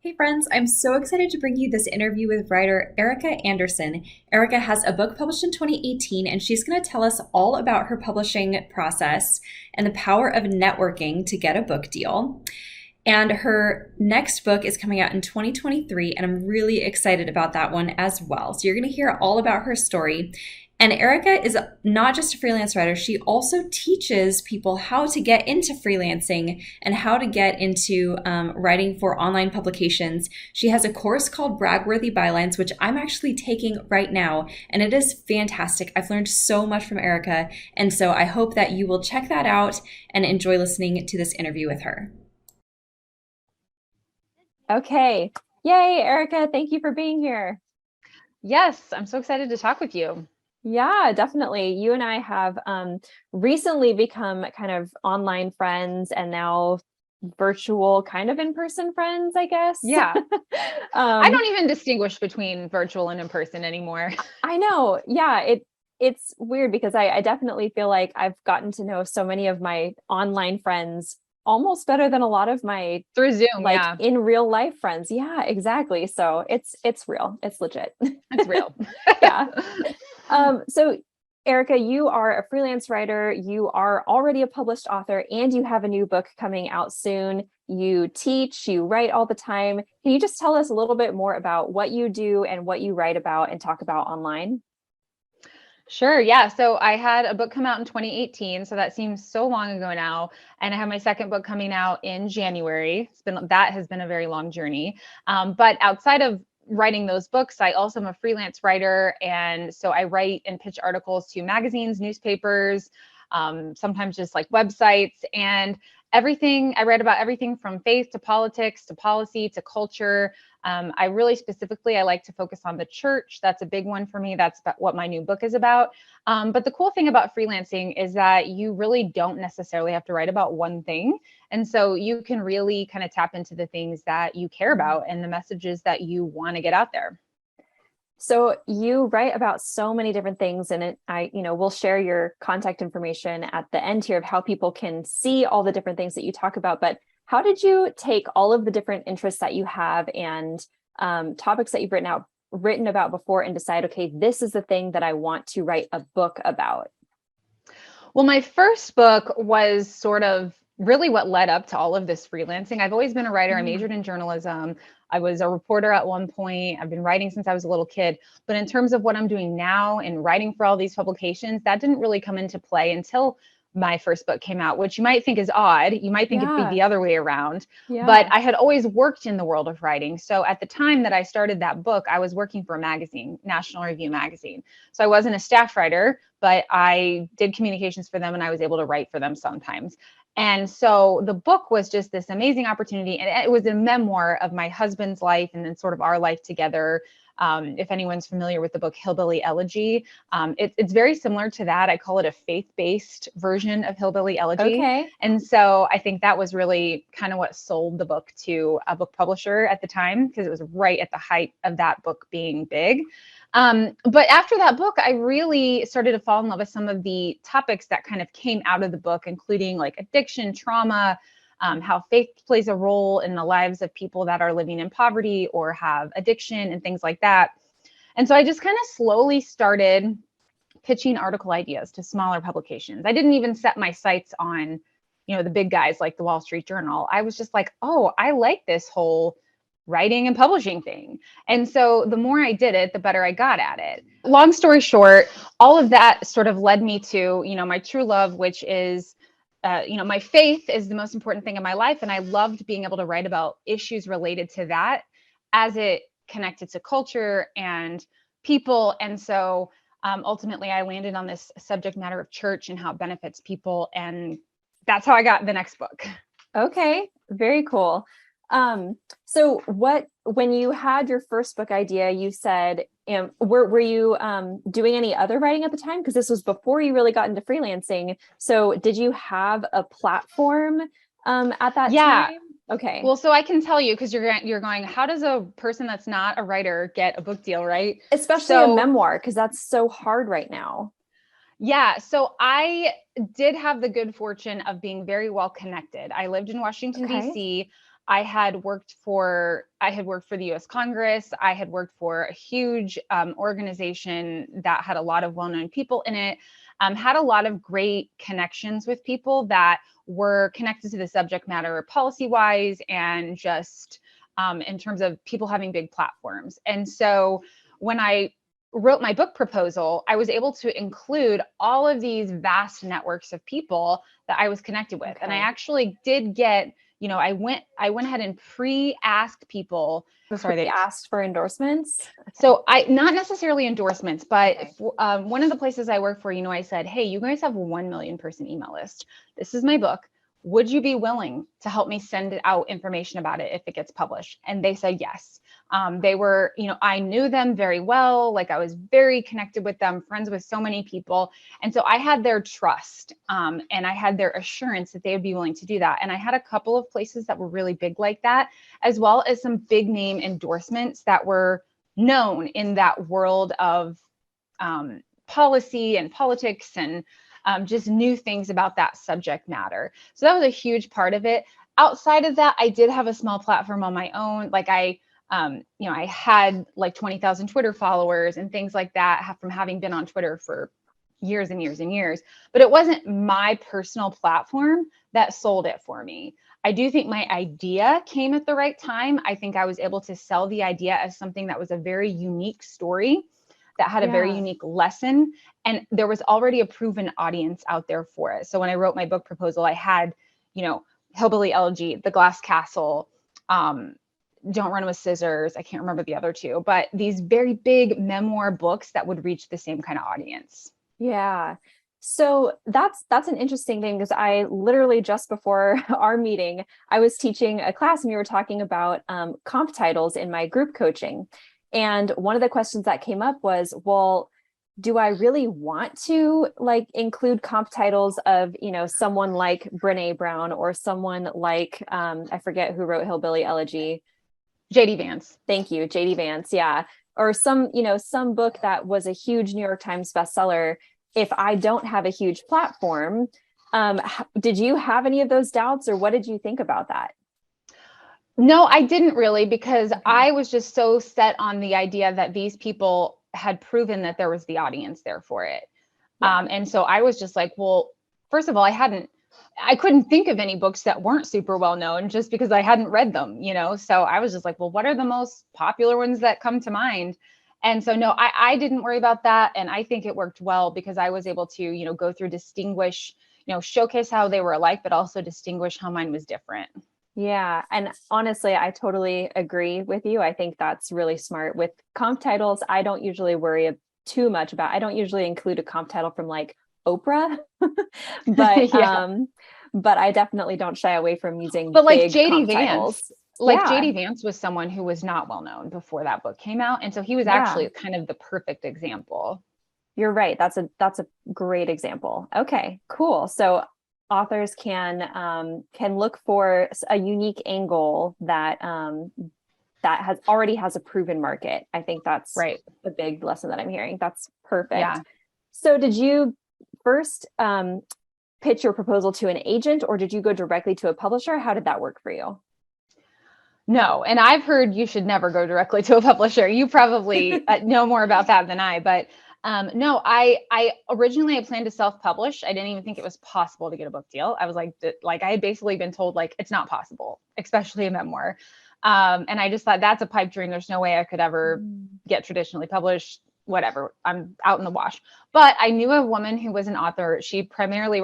Hey friends, I'm so excited to bring you this interview with writer Ericka Andersen. Ericka has a book published in 2018, and she's going to tell us all about her publishing process and the power of networking to get a book deal. And her next book is coming out in 2023, and I'm really excited about that one as well. So you're going to hear all about her story. And Ericka is not just a freelance writer, she also teaches people how to get into freelancing and how to get into writing for online publications. She has a course called Bragworthy Bylines, which I'm actually taking right now, and it is fantastic. I've learned so much from Ericka, and so I hope that you will check that out and enjoy listening to this interview with her. Okay. Yay, Ericka. Thank you for being here. Yes, I'm so excited to talk with you. Yeah, definitely. You and I have recently become kind of online friends and now virtual kind of in-person friends, I guess. Yeah. I don't even distinguish between virtual and in-person anymore. I know. Yeah, it's weird because I definitely feel like I've gotten to know so many of my online friends almost better than a lot of my through Zoom, yeah. in real life friends. Yeah, exactly. So it's real. It's legit. It's real. Yeah. So Ericka, you are a freelance writer, you are already a published author, and you have a new book coming out soon. You teach, you write all the time. Can you just tell us a little bit more about what you do and what you write about and talk about online? Sure. Yeah. So I had a book come out in 2018. So that seems so long ago now. And I have my second book coming out in January. That has been a very long journey. But outside of writing those books, I also am a freelance writer. And so I write and pitch articles to magazines, newspapers, sometimes just like websites, and everything. I write about everything from faith to politics to policy to culture. I really specifically, I like to focus on the church. That's a big one for me. That's what my new book is about. But the cool thing about freelancing is that you really don't necessarily have to write about one thing. And so you can really kind of tap into the things that you care about and the messages that you want to get out there. So you write about so many different things, and we'll share your contact information at the end here of how people can see all the different things that you talk about. But how did you take all of the different interests that you have and topics that you've written about before and decide, okay, this is the thing that I want to write a book about? Well, my first book was sort of really what led up to all of this freelancing. I've always been a writer. I majored in journalism. I was a reporter at one point. I've been writing since I was a little kid. But in terms of what I'm doing now and writing for all these publications, that didn't really come into play until my first book came out, which you might think is odd. You might think it'd be the other way around. Yeah. But I had always worked in the world of writing. So at the time that I started that book, I was working for a magazine, National Review magazine. So I wasn't a staff writer, but I did communications for them and I was able to write for them sometimes. And so the book was just this amazing opportunity. And it was a memoir of my husband's life and then sort of our life together. If anyone's familiar with the book Hillbilly Elegy, it's very similar to that. I call it a faith-based version of Hillbilly Elegy. Okay. And so I think that was really kind of what sold the book to a book publisher at the time, because it was right at the height of that book being big. But after that book, I really started to fall in love with some of the topics that kind of came out of the book, including like addiction, trauma, how faith plays a role in the lives of people that are living in poverty or have addiction and things like that. And so I just kind of slowly started pitching article ideas to smaller publications. I didn't even set my sights on, the big guys like the Wall Street Journal. I was just like, oh, I like this whole writing and publishing thing. And so the more I did it, the better I got at it. Long story short, all of that sort of led me to, my true love, which is my faith is the most important thing in my life. And I loved being able to write about issues related to that as it connected to culture and people. And so ultimately, I landed on this subject matter of church and how it benefits people. And that's how I got the next book. Okay, very cool. So when you had your first book idea, you said, were you doing any other writing at the time? Because this was before you really got into freelancing. So did you have a platform at that time? Okay. Well, so I can tell you, because you're going, how does a person that's not a writer get a book deal, right? Especially a memoir, because that's so hard right now. Yeah, so I did have the good fortune of being very well connected. I lived in Washington, D.C. I had worked for the US Congress. I had worked for a huge organization that had a lot of well-known people in it, had a lot of great connections with people that were connected to the subject matter policy-wise and just in terms of people having big platforms. And so when I wrote my book proposal, I was able to include all of these vast networks of people that I was connected with. Okay. And I actually did get, I went ahead and pre-asked people. Asked for endorsements? Okay. So not necessarily endorsements, but okay. One of the places I work for, I said, hey, you guys have a 1 million person email list. This is my book. Would you be willing to help me send out information about it if it gets published? And they said yes. They were, I knew them very well. Like I was very connected with them, friends with so many people. And so I had their trust and I had their assurance that they would be willing to do that. And I had a couple of places that were really big like that, as well as some big name endorsements that were known in that world of policy and politics and just new things about that subject matter. So that was a huge part of it. Outside of that, I did have a small platform on my own. Like I had like 20,000 Twitter followers and things like that from having been on Twitter for years and years and years, but it wasn't my personal platform that sold it for me. I do think my idea came at the right time. I think I was able to sell the idea as something that was a very unique story that had a very unique lesson. And there was already a proven audience out there for it. So when I wrote my book proposal, I had, Hillbilly Elegy, The Glass Castle, Don't Run with Scissors. I can't remember the other two, but these very big memoir books that would reach the same kind of audience. Yeah. So that's an interesting thing, because I literally just before our meeting, I was teaching a class and we were talking about comp titles in my group coaching. And one of the questions that came up was, well, do I really want to include comp titles of, someone like Brene Brown or someone like, I forget who wrote Hillbilly Elegy. J.D. Vance. Thank you. J.D. Vance. Yeah. Or some book that was a huge New York Times bestseller. If I don't have a huge platform, did you have any of those doubts, or what did you think about that? No, I didn't really, because I was just so set on the idea that these people had proven that there was the audience there for it. Yeah. And so I was just like, well, first of all, I couldn't think of any books that weren't super well known just because I hadn't read them, So I was just like, well, what are the most popular ones that come to mind? And so, no, I didn't worry about that. And I think it worked well because I was able to, go through, distinguish, showcase how they were alike, but also distinguish how mine was different. Yeah. And honestly, I totally agree with you. I think that's really smart. With comp titles, I don't usually worry too much about. I don't usually include a comp title from like Oprah, but but I definitely don't shy away from using big J.D. Vance titles. J.D. Vance was someone who was not well known before that book came out, and so he was actually kind of the perfect example. You're right. That's a great example. Okay, cool. So authors can look for a unique angle that already has a proven market. I think that's right. A big lesson that I'm hearing. That's perfect. Yeah. So did you first pitch your proposal to an agent, or did you go directly to a publisher? How did that work for you? No, and I've heard you should never go directly to a publisher. You probably know more about that than I, but no, I originally planned to self-publish. I didn't even think it was possible to get a book deal. I was like I had basically been told it's not possible, especially a memoir. And I just thought that's a pipe dream. There's no way I could ever get traditionally published, whatever. I'm out in the wash. But I knew a woman who was an author. She primarily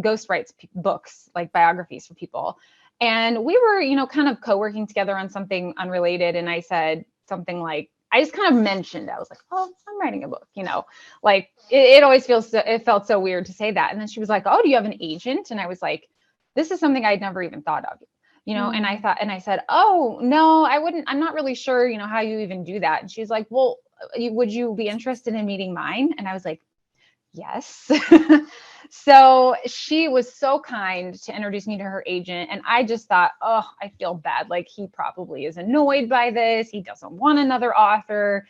ghost writes books, like biographies for people. And we were, kind of co-working together on something unrelated. And I said something like, I just kind of mentioned, I was like, oh, I'm writing a book, it always it felt so weird to say that. And then she was like, oh, do you have an agent? And I was like, this is something I'd never even thought of, and I said, oh, no, I wouldn't, I'm not really sure, how you even do that. And she's like, well, would you be interested in meeting mine? And I was like, yes. So she was so kind to introduce me to her agent. And I just thought, oh, I feel bad. He probably is annoyed by this. He doesn't want another author.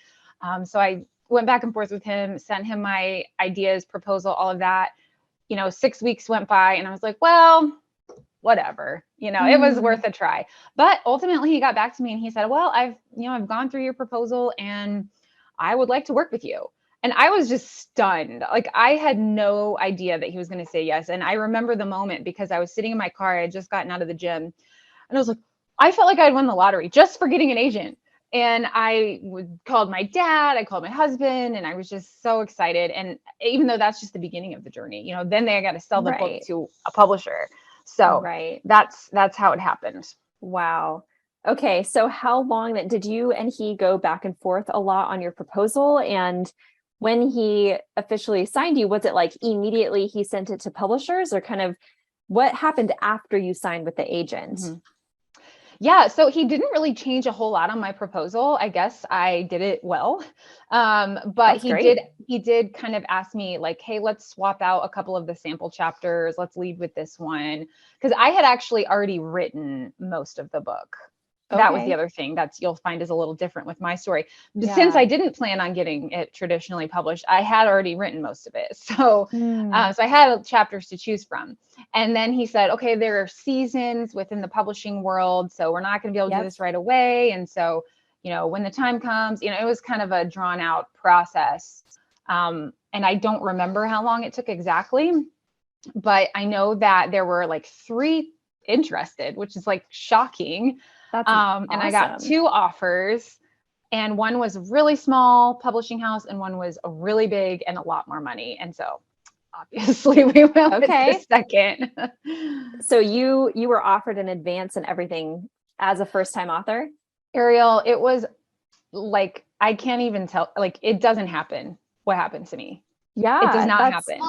So I went back and forth with him, sent him my ideas, proposal, all of that. 6 weeks went by and I was like, well, whatever, it was worth a try. But ultimately he got back to me and he said, well, I've gone through your proposal and I would like to work with you. And I was just stunned. Like, I had no idea that he was going to say yes. And I remember the moment because I was sitting in my car. I had just gotten out of the gym and I was like, I felt like I'd won the lottery just for getting an agent. And I called my dad, I called my husband, and I was just so excited. And even though that's just the beginning of the journey, then I got to sell the book to a publisher. So that's how it happened. Wow. Okay. So how long did you and he go back and forth a lot on your proposal? And when he officially signed you, was it like immediately he sent it to publishers, or kind of what happened after you signed with the agent? Mm-hmm. Yeah, so he didn't really change a whole lot on my proposal. I guess I did it well. But he did kind of ask me like, hey, let's swap out a couple of the sample chapters. Let's lead with this one. Because I had actually already written most of the book. That was the other thing you'll find is a little different with my story. Since I didn't plan on getting it traditionally published, I had already written most of it. So, so I had chapters to choose from. And then he said, okay, there are seasons within the publishing world, so we're not going to be able to do this right away. And so, when the time comes, it was kind of a drawn out process. And I don't remember how long it took exactly, but I know that there were like 3 interested, which is like shocking. That's awesome. And I got 2 offers, and one was a really small publishing house and one was a really big and a lot more money. And so obviously we went with the second. So you were offered an advance and everything as a first-time author? Ariel, it was like, I can't even tell, like, it doesn't happen what happened to me. Yeah. It does not happen.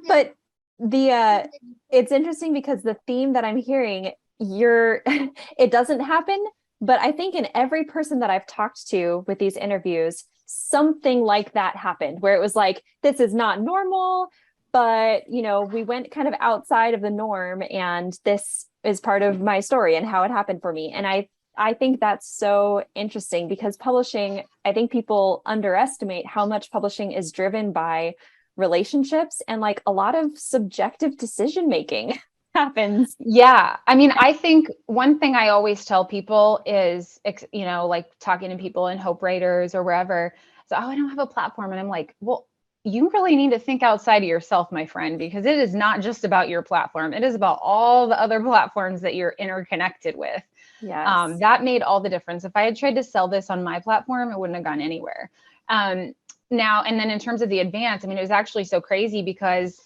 But it's interesting because the theme that I'm hearing, it doesn't happen, but I think in every person that I've talked to with these interviews, something like that happened where it was like, this is not normal, but we went kind of outside of the norm, and this is part of my story and how it happened for me. And I think that's so interesting because publishing, I think people underestimate how much publishing is driven by relationships and like a lot of subjective decision making happens. Yeah. I mean, I think one thing I always tell people is, like talking to people in Hope Writers or wherever, so, I don't have a platform. And I'm like, well, you really need to think outside of yourself, my friend, because it is not just about your platform. It is about all the other platforms that you're interconnected with. Yes. That made all the difference. If I had tried to sell this on my platform, it wouldn't have gone anywhere. Now, and then in terms of the advance, I mean, it was actually so crazy because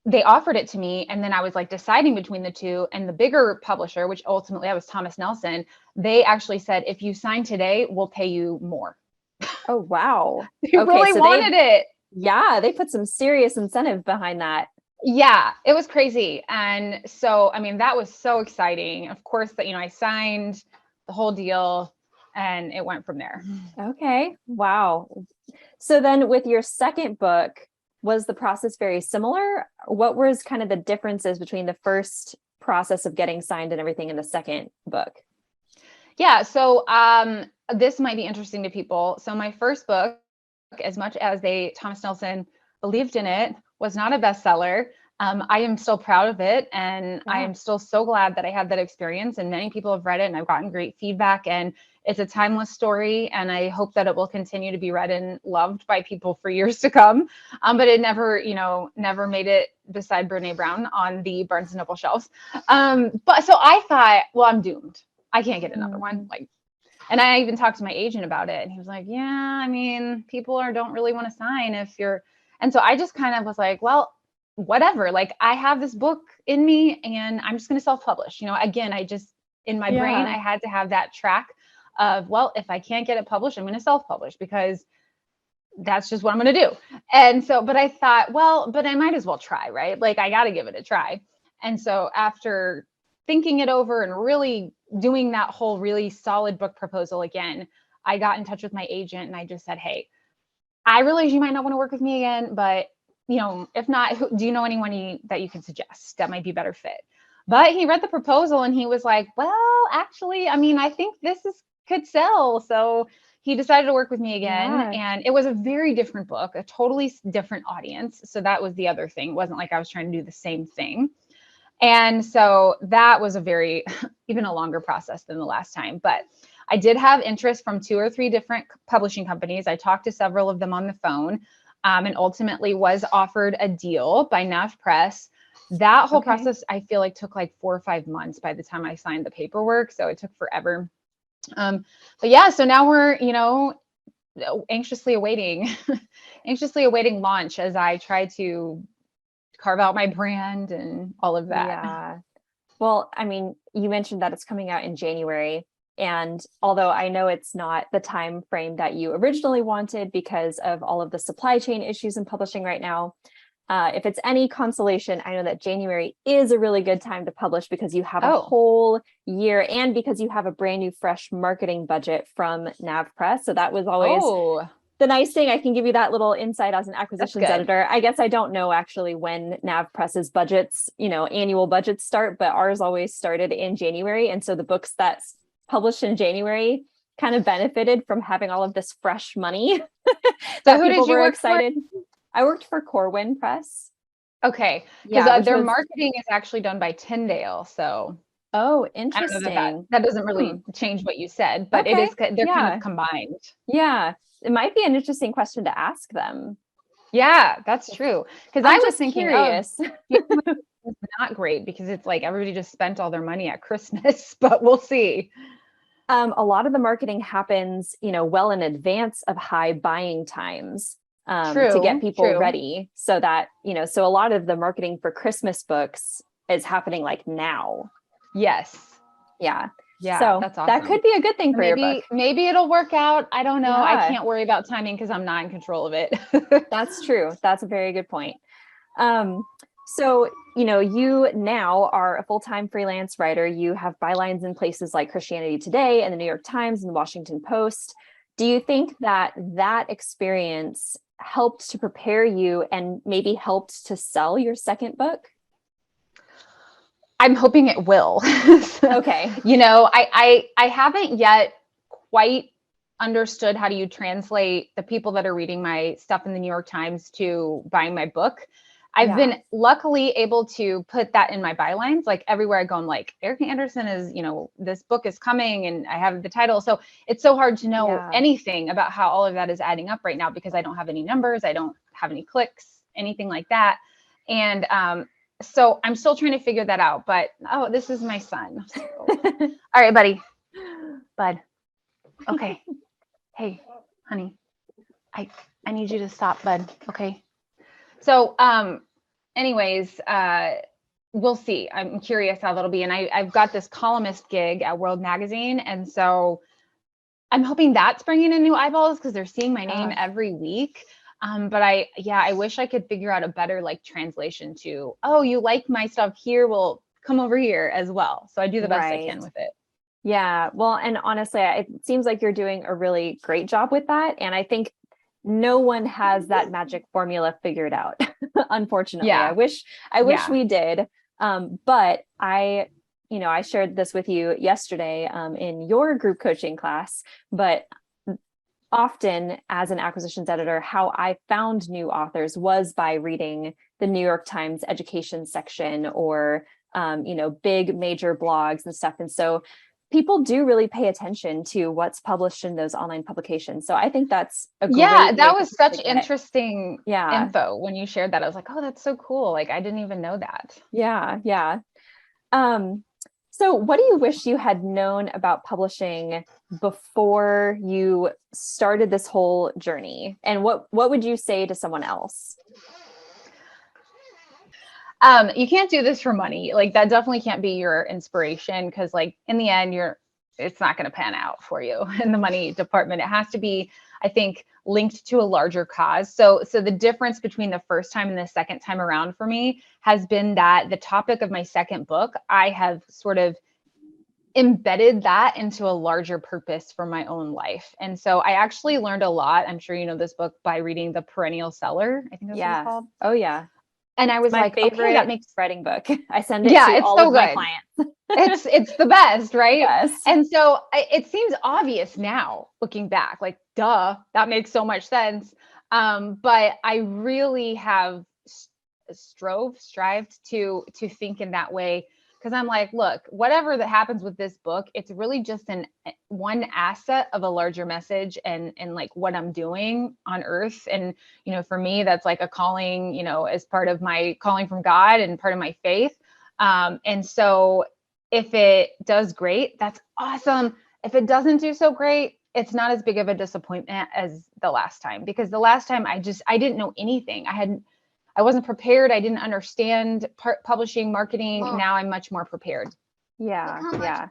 they offered it to me, and then I was like deciding between the 2, and the bigger publisher, which ultimately I was Thomas Nelson, they actually said, if you sign today, we'll pay you more. Oh, wow. They really wanted it. Yeah. They put some serious incentive behind that. Yeah, it was crazy. And so, I mean, that was so exciting. Of course, that, I signed the whole deal and it went from there. Okay. Wow. So then with your second book, was the process very similar? What was kind of the differences between the first process of getting signed and everything in the second book? Yeah. So this might be interesting to people. So my first book, as much as Thomas Nelson believed in it, was not a bestseller. I am still proud of it. And I am still so glad that I had that experience, and many people have read it and I've gotten great feedback, and it's a timeless story. And I hope that it will continue to be read and loved by people for years to come. But it never made it beside Brene Brown on the Barnes & Noble shelves. But so I thought, well, I'm doomed. I can't get another one. And I even talked to my agent about it, and he was like, yeah, I mean, people don't really want to sign if you're, and so I just kind of was like, well, whatever, like I have this book in me and I'm just going to self-publish. Again, in my brain, I had to have that track of, well, if I can't get it published, I'm going to self-publish because that's just what I'm going to do. And so, but I thought, well, but I might as well try, right? Like I got to give it a try. And so after thinking it over and really doing that whole really solid book proposal again, I got in touch with my agent and I just said, hey, I realize you might not want to work with me again, but if not, do you know anyone that you can suggest that might be a better fit? But he read the proposal and he was like, well, actually, I mean, I think this could sell. So, he decided to work with me again. Yeah. And it was a very different book, a totally different audience. So that was the other thing. It wasn't like I was trying to do the same thing. And so that was a very, even a longer process than the last time. But I did have interest from 2 or 3 different publishing companies. I talked to several of them on the phone, and ultimately was offered a deal by Nav Press. That whole process, I feel like, took like 4 or 5 months by the time I signed the paperwork. So it took forever. But yeah, so now we're, anxiously awaiting launch as I try to carve out my brand and all of that. Yeah. Well, I mean, you mentioned that it's coming out in January. And although I know it's not the time frame that you originally wanted because of all of the supply chain issues in publishing right now, if it's any consolation, I know that January is a really good time to publish because you have a whole year and because you have a brand new fresh marketing budget from Nav Press. So that was always the nice thing. I can give you that little insight as an acquisitions editor. I guess I don't know actually when Nav Press's budgets, annual budgets start, but ours always started in January. And so the books that's published in January kind of benefited from having all of this fresh money. So who did you work excited for? I worked for Corwin Press. Okay. Because their marketing is actually done by Tyndale. So interesting. That doesn't really change what you said, but it is, they're kind of combined. Yeah. It might be an interesting question to ask them. Yeah, that's true. Because I was thinking, curious. It's not great because it's like everybody just spent all their money at Christmas, but we'll see. A lot of the marketing happens, well in advance of high buying times to get people ready so that, so a lot of the marketing for Christmas books is happening like now. Yes. Yeah. Yeah. So that's awesome. That could be a good thing for your book. Maybe it'll work out. I don't know. Yeah. I can't worry about timing because I'm not in control of it. That's true. That's a very good point. So, you now are a full-time freelance writer. You have bylines in places like Christianity Today and the New York Times and the Washington Post. Do you think that experience helped to prepare you and maybe helped to sell your second book? I'm hoping it will. Okay. I haven't yet quite understood how do you translate the people that are reading my stuff in the New York Times to buying my book. I've been luckily able to put that in my bylines, like everywhere I go, I'm like, Ericka Andersen is, this book is coming and I have the title. So it's so hard to know anything about how all of that is adding up right now because I don't have any numbers. I don't have any clicks, anything like that. And so I'm still trying to figure that out, but this is my son. So. All right, bud. Okay. Hey, honey, I need you to stop, bud. Okay. So, anyways, we'll see. I'm curious how that'll be. And I've got this columnist gig at World Magazine. And so I'm hoping that's bringing in new eyeballs because they're seeing my name every week. But I wish I could figure out a better translation to, you like my stuff here? Well, come over here as well. So I do the best I can with it. Yeah. Well, and honestly, it seems like you're doing a really great job with that. And I think no one has that magic formula figured out. Unfortunately, yeah. I wish we did. But I shared this with you yesterday in your group coaching class, but often as an acquisitions editor, how I found new authors was by reading the New York Times education section or, big major blogs and stuff. And so people do really pay attention to what's published in those online publications. So I think that's a great that was such interesting info when you shared that. I was like, oh, that's so cool. I didn't even know that. Yeah. So what do you wish you had known about publishing before you started this whole journey? And what would you say to someone else? You can't do this for money. That definitely can't be your inspiration because in the end, it's not going to pan out for you in the money department. It has to be, I think, linked to a larger cause. So the difference between the first time and the second time around for me has been that the topic of my second book, I have sort of embedded that into a larger purpose for my own life. And so I actually learned a lot. I'm sure you know this book by reading The Perennial Seller. I think that's what it's called. Oh, yeah. And I was My like, favorite okay, that makes writing book. I send it yeah, to it's all so of my good. clients. It's the best, right? Yes. And so it seems obvious now looking back, like, duh, that makes so much sense. But I really have strived to think in that way, because I'm like, look, whatever that happens with this book, it's really just one asset of a larger message, and like what I'm doing on earth. And for me, that's like a calling, as part of my calling from God and part of my faith. And so if it does great, that's awesome. If it doesn't do so great, it's not as big of a disappointment as the last time, because the last time I didn't know anything. I wasn't prepared. I didn't understand publishing, marketing. Now I'm much more prepared. Yeah. Yeah.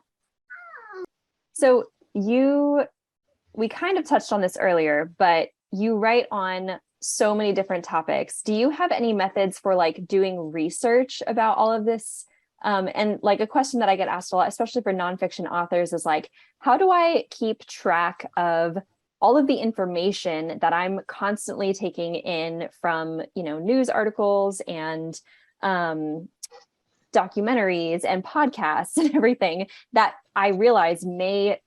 So we kind of touched on this earlier, but you write on so many different topics. Do you have any methods for like doing research about all of this? And like a question that I get asked a lot, especially for nonfiction authors, is like, how do I keep track of all of the information that I'm constantly taking in from, news articles and documentaries and podcasts and everything that I realize may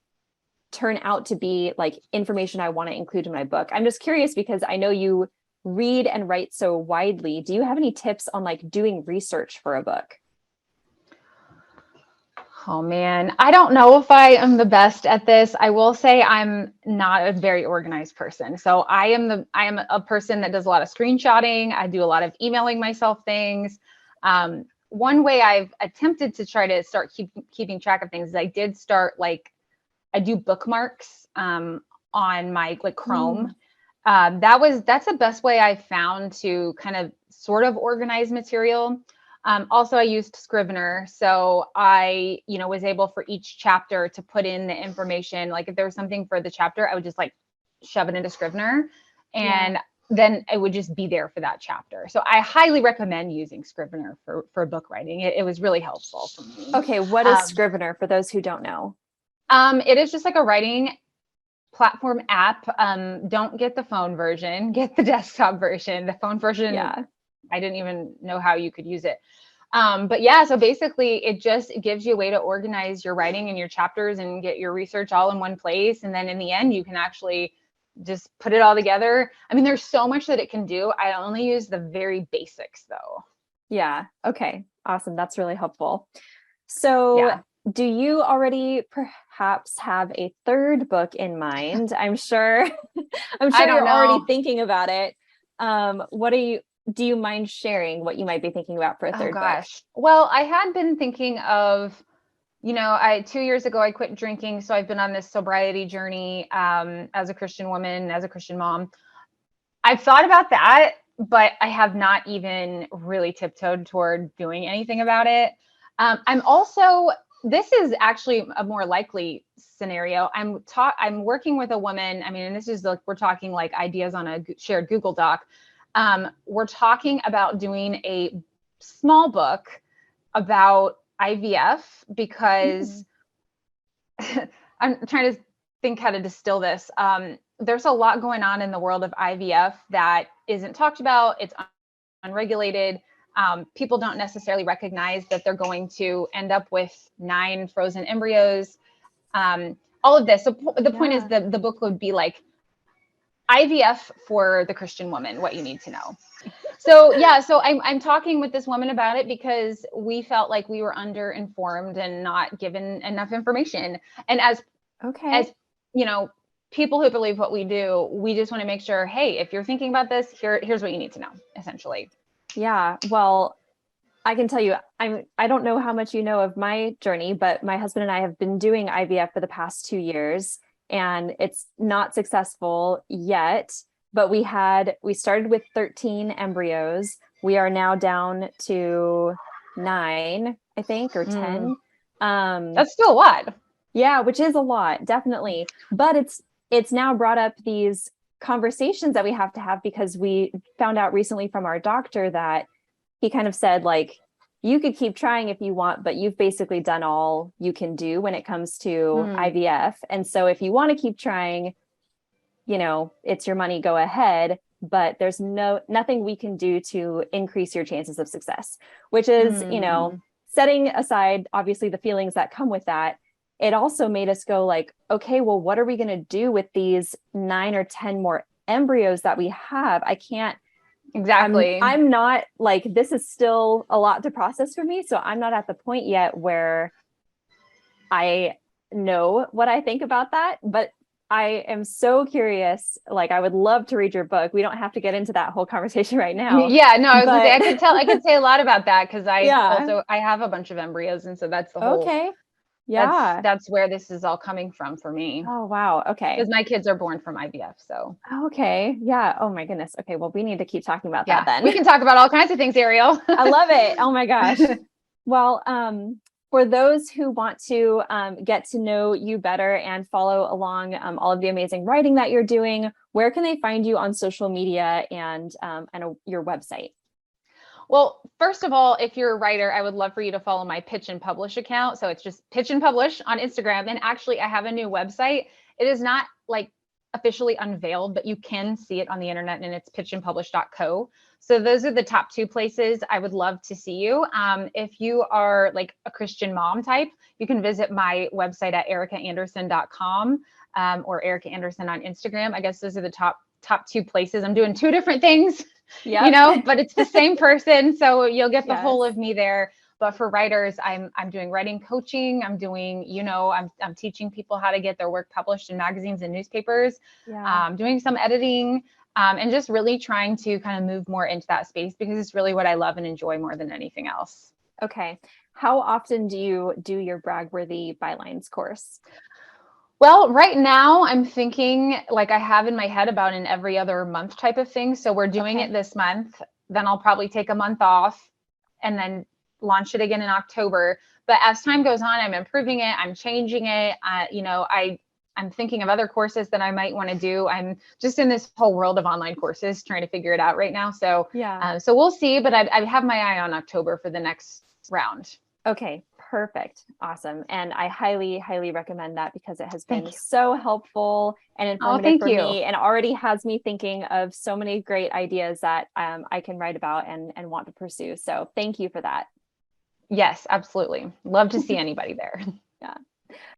turn out to be like information I want to include in my book? I'm just curious because I know you read and write so widely. Do you have any tips on like doing research for a book? Oh man, I don't know if I am the best at this. I will say I'm not a very organized person. So I am a person that does a lot of screenshotting. I do a lot of emailing myself things. One way I've attempted to try to start keeping track of things is I did start, like, I do bookmarks on my like Chrome. That's the best way I found to kind of sort of organize material. Also, I used Scrivener. So I, was able for each chapter to put in the information. Like if there was something for the chapter, I would just like shove it into Scrivener, and then it would just be there for that chapter. So I highly recommend using Scrivener for book writing. It was really helpful for me. Okay. What is Scrivener for those who don't know? It is just like a writing platform app. Don't get the phone version, get the desktop version. The phone version, I didn't even know how you could use it. But yeah, so basically it just gives you a way to organize your writing and your chapters and get your research all in one place. And then in the end, you can actually just put it all together. I mean, there's so much that it can do. I only use the very basics though. Yeah. Okay. Awesome. That's really helpful. So do you already perhaps have a third book in mind? I'm sure you're already thinking about it. Do you mind sharing what you might be thinking about for a third book? Well, I had been thinking of, 2 years ago, I quit drinking. So I've been on this sobriety journey as a Christian woman, as a Christian mom. I've thought about that, but I have not even really tiptoed toward doing anything about it. This is actually a more likely scenario. I'm working with a woman. I mean, and this is like, we're talking like ideas on a shared Google Doc. We're talking about doing a small book about IVF, because I'm trying to think how to distill this. There's a lot going on in the world of IVF that isn't talked about. It's unregulated. People don't necessarily recognize that they're going to end up with 9 frozen embryos. All of this. So the point is the book would be like IVF for the Christian woman, what you need to know. So I'm talking with this woman about it because we felt like we were underinformed and not given enough information. And as people who believe what we do, we just want to make sure, hey, if you're thinking about this, here's what you need to know, essentially. Yeah. Well, I can tell you, I don't know how much you know of my journey, but my husband and I have been doing IVF for the past 2 years, and it's not successful yet, but we started with 13 embryos. We are now down to 9, I think, or 10. That's still a lot. Yeah, which is a lot, definitely. But it's now brought up these conversations that we have to have, because we found out recently from our doctor that he kind of said, like, you could keep trying if you want, but you've basically done all you can do when it comes to IVF. And so if you want to keep trying, it's your money, go ahead. but there's nothing we can do to increase your chances of success, which is, setting aside, obviously, the feelings that come with that. It also made us go like, okay, well, what are we going to do with these 9 or 10 more embryos that we have? I can't. Exactly. I'm not like, this is still a lot to process for me. So I'm not at the point yet where I know what I think about that, but I am so curious. Like, I would love to read your book. We don't have to get into that whole conversation right now. Yeah, no, I was gonna say, I could say a lot about that because I have a bunch of embryos. And so that's the whole, okay. Yeah. That's where this is all coming from for me. Oh, wow. Okay. Because my kids are born from IVF. So. Okay. Yeah. Oh my goodness. Okay. Well, we need to keep talking about that then. We can talk about all kinds of things, Ariel. I love it. Oh my gosh. Well, for those who want to get to know you better and follow along all of the amazing writing that you're doing, where can they find you on social media and your website? Well, first of all, if you're a writer, I would love for you to follow my Pitch and Publish account. So it's just Pitch and Publish on Instagram. And actually, I have a new website. It is not like officially unveiled, but you can see it on the internet, and it's pitchandpublish.co. So those are the top 2 places I would love to see you. If you are like a Christian mom type, you can visit my website at erickaandersen.com or Ericka Andersen on Instagram. I guess those are the top 2 places. I'm doing 2 different things, but it's the same person. So you'll get the whole of me there. But for writers, I'm doing writing coaching. I'm doing, I'm teaching people how to get their work published in magazines and newspapers. I'm doing some editing and just really trying to kind of move more into that space because it's really what I love and enjoy more than anything else. Okay. How often do you do your Bragworthy bylines course? Well, right now I'm thinking like I have in my head about an every other month type of thing. So we're doing it this month. Then I'll probably take a month off and then launch it again in October. But as time goes on, I'm improving it. I'm changing it. I'm thinking of other courses that I might want to do. I'm just in this whole world of online courses trying to figure it out right now. So so we'll see. But I have my eye on October for the next round. Okay, perfect. Awesome. And I highly, highly recommend that because it has been so helpful and informative for me and already has me thinking of so many great ideas that I can write about and want to pursue. So thank you for that. Yes, absolutely. Love to see anybody there. Yeah.